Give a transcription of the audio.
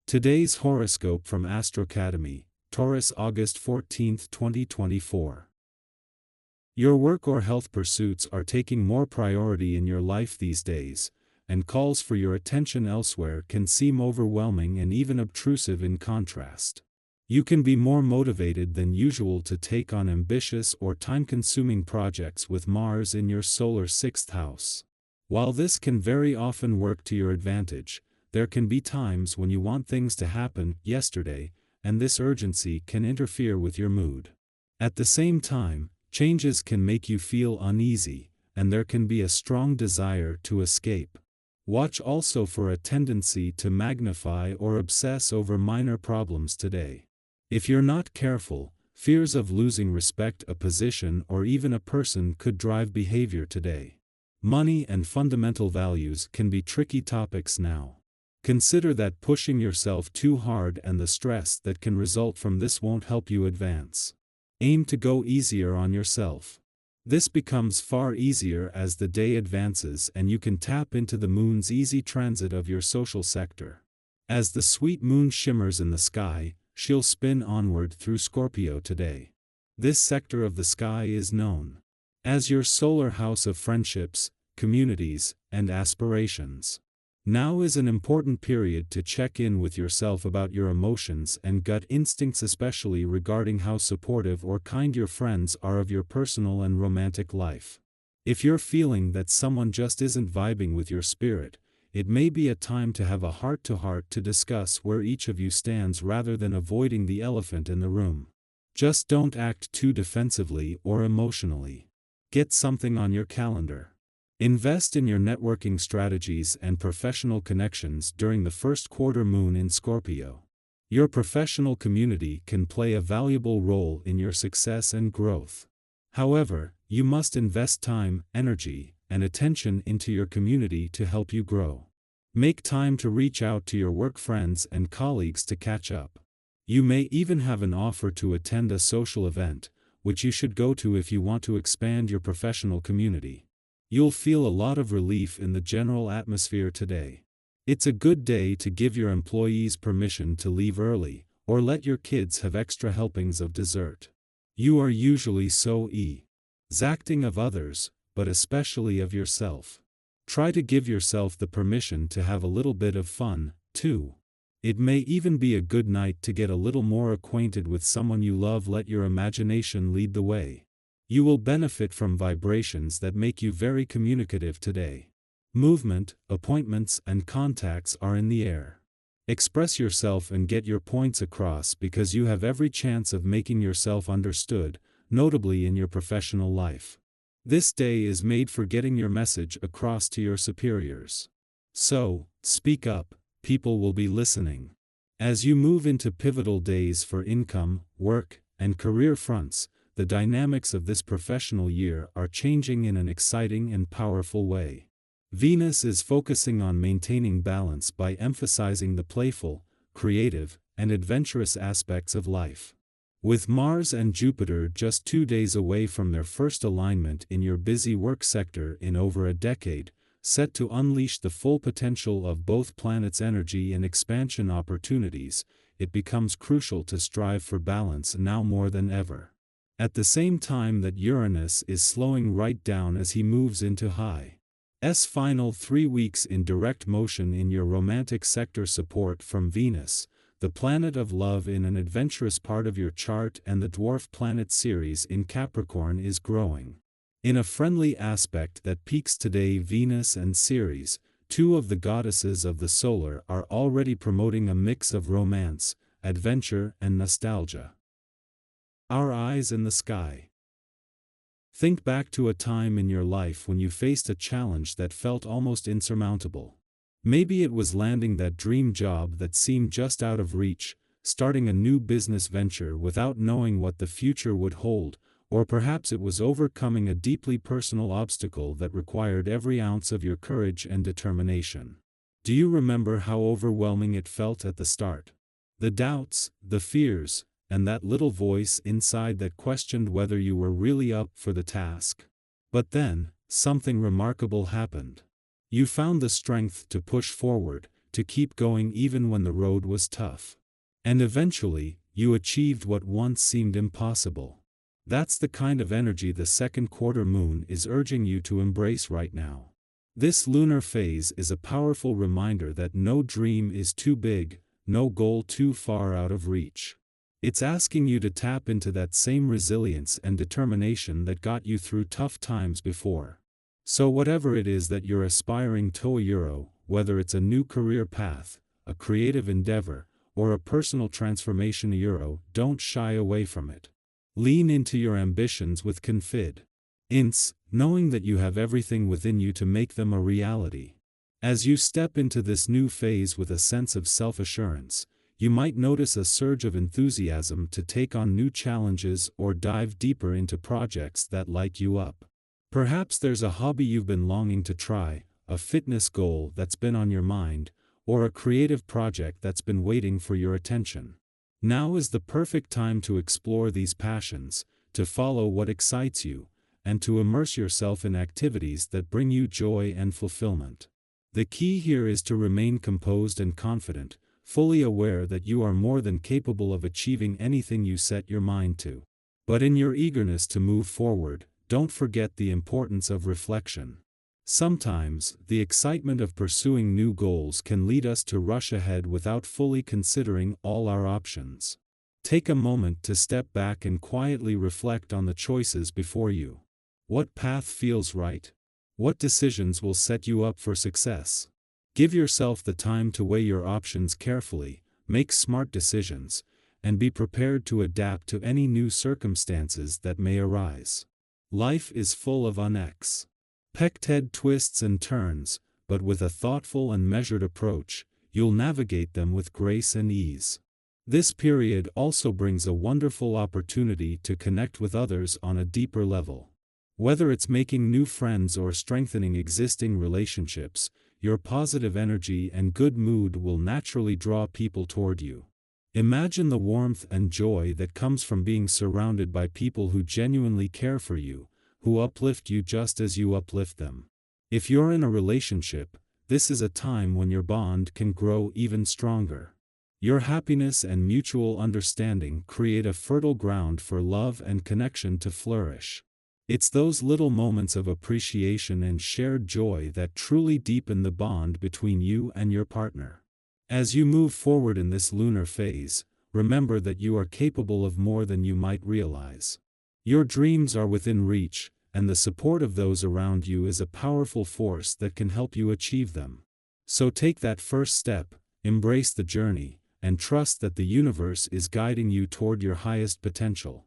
Today's horoscope from AstroCademy, Taurus August 14, 2024. Your work or health pursuits are taking more priority in your life these days, and calls for your attention elsewhere can seem overwhelming and even obtrusive in contrast. You can be more motivated than usual to take on ambitious or time-consuming projects with Mars in your solar 6th house. While this can very often work to your advantage, there can be times when you want things to happen yesterday, and this urgency can interfere with your mood. At the same time, changes can make you feel uneasy, and there can be a strong desire to escape. Watch also for a tendency to magnify or obsess over minor problems today. If you're not careful, fears of losing respect, a position, or even a person could drive behavior today. Money and fundamental values can be tricky topics now. Consider that pushing yourself too hard and the stress that can result from this won't help you advance. Aim to go easier on yourself. This becomes far easier as the day advances and you can tap into the moon's easy transit of your social sector. As the sweet moon shimmers in the sky, she'll spin onward through Scorpio today. This sector of the sky is known as your solar house of friendships, communities, and aspirations. Now is an important period to check in with yourself about your emotions and gut instincts, especially regarding how supportive or kind your friends are of your personal and romantic life. If you're feeling that someone just isn't vibing with your spirit, it may be a time to have a heart-to-heart to discuss where each of you stands rather than avoiding the elephant in the room. Just don't act too defensively or emotionally. Get something on your calendar. Invest in your networking strategies and professional connections during the first quarter moon in Scorpio. Your professional community can play a valuable role in your success and growth. However, you must invest time, energy, and attention into your community to help you grow. Make time to reach out to your work friends and colleagues to catch up. You may even have an offer to attend a social event, which you should go to if you want to expand your professional community. You'll feel a lot of relief in the general atmosphere today. It's a good day to give your employees permission to leave early, or let your kids have extra helpings of dessert. You are usually so exacting of others, but especially of yourself. Try to give yourself the permission to have a little bit of fun, too. It may even be a good night to get a little more acquainted with someone you love. Let your imagination lead the way. You will benefit from vibrations that make you very communicative today. Movement, appointments, and contacts are in the air. Express yourself and get your points across because you have every chance of making yourself understood, notably in your professional life. This day is made for getting your message across to your superiors. So, speak up, people will be listening. As you move into pivotal days for income, work, and career fronts, the dynamics of this professional year are changing in an exciting and powerful way. Venus is focusing on maintaining balance by emphasizing the playful, creative, and adventurous aspects of life. With Mars and Jupiter just 2 days away from their first alignment in your busy work sector in over a decade, set to unleash the full potential of both planets' energy and expansion opportunities, it becomes crucial to strive for balance now more than ever. At the same time that Uranus is slowing right down as he moves into his final 3 weeks in direct motion in your romantic sector, support from Venus, the planet of love in an adventurous part of your chart, and the dwarf planet Ceres in Capricorn is growing. In a friendly aspect that peaks today, Venus and Ceres, two of the goddesses of the solar, are already promoting a mix of romance, adventure, and nostalgia. Our eyes in the sky. Think back to a time in your life when you faced a challenge that felt almost insurmountable. Maybe it was landing that dream job that seemed just out of reach, starting a new business venture without knowing what the future would hold, or perhaps it was overcoming a deeply personal obstacle that required every ounce of your courage and determination. Do you remember how overwhelming it felt at the start? The doubts, the fears, and that little voice inside that questioned whether you were really up for the task. But then, something remarkable happened. You found the strength to push forward, to keep going even when the road was tough. And eventually, you achieved what once seemed impossible. That's the kind of energy the second quarter moon is urging you to embrace right now. This lunar phase is a powerful reminder that no dream is too big, no goal too far out of reach. It's asking you to tap into that same resilience and determination that got you through tough times before. So whatever it is that you're aspiring to, whether it's a new career path, a creative endeavor, or a personal transformation, don't shy away from it. Lean into your ambitions with confidence, knowing that you have everything within you to make them a reality. As you step into this new phase with a sense of self-assurance, you might notice a surge of enthusiasm to take on new challenges or dive deeper into projects that light you up. Perhaps there's a hobby you've been longing to try, a fitness goal that's been on your mind, or a creative project that's been waiting for your attention. Now is the perfect time to explore these passions, to follow what excites you, and to immerse yourself in activities that bring you joy and fulfillment. The key here is to remain composed and confident, fully aware that you are more than capable of achieving anything you set your mind to. But in your eagerness to move forward, don't forget the importance of reflection. Sometimes, the excitement of pursuing new goals can lead us to rush ahead without fully considering all our options. Take a moment to step back and quietly reflect on the choices before you. What path feels right? What decisions will set you up for success? Give yourself the time to weigh your options carefully, make smart decisions, and be prepared to adapt to any new circumstances that may arise. Life is full of unexpected twists and turns, but with a thoughtful and measured approach, you'll navigate them with grace and ease. This period also brings a wonderful opportunity to connect with others on a deeper level. Whether it's making new friends or strengthening existing relationships, your positive energy and good mood will naturally draw people toward you. Imagine the warmth and joy that comes from being surrounded by people who genuinely care for you, who uplift you just as you uplift them. If you're in a relationship, this is a time when your bond can grow even stronger. Your happiness and mutual understanding create a fertile ground for love and connection to flourish. It's those little moments of appreciation and shared joy that truly deepen the bond between you and your partner. As you move forward in this lunar phase, remember that you are capable of more than you might realize. Your dreams are within reach, and the support of those around you is a powerful force that can help you achieve them. So take that first step, embrace the journey, and trust that the universe is guiding you toward your highest potential.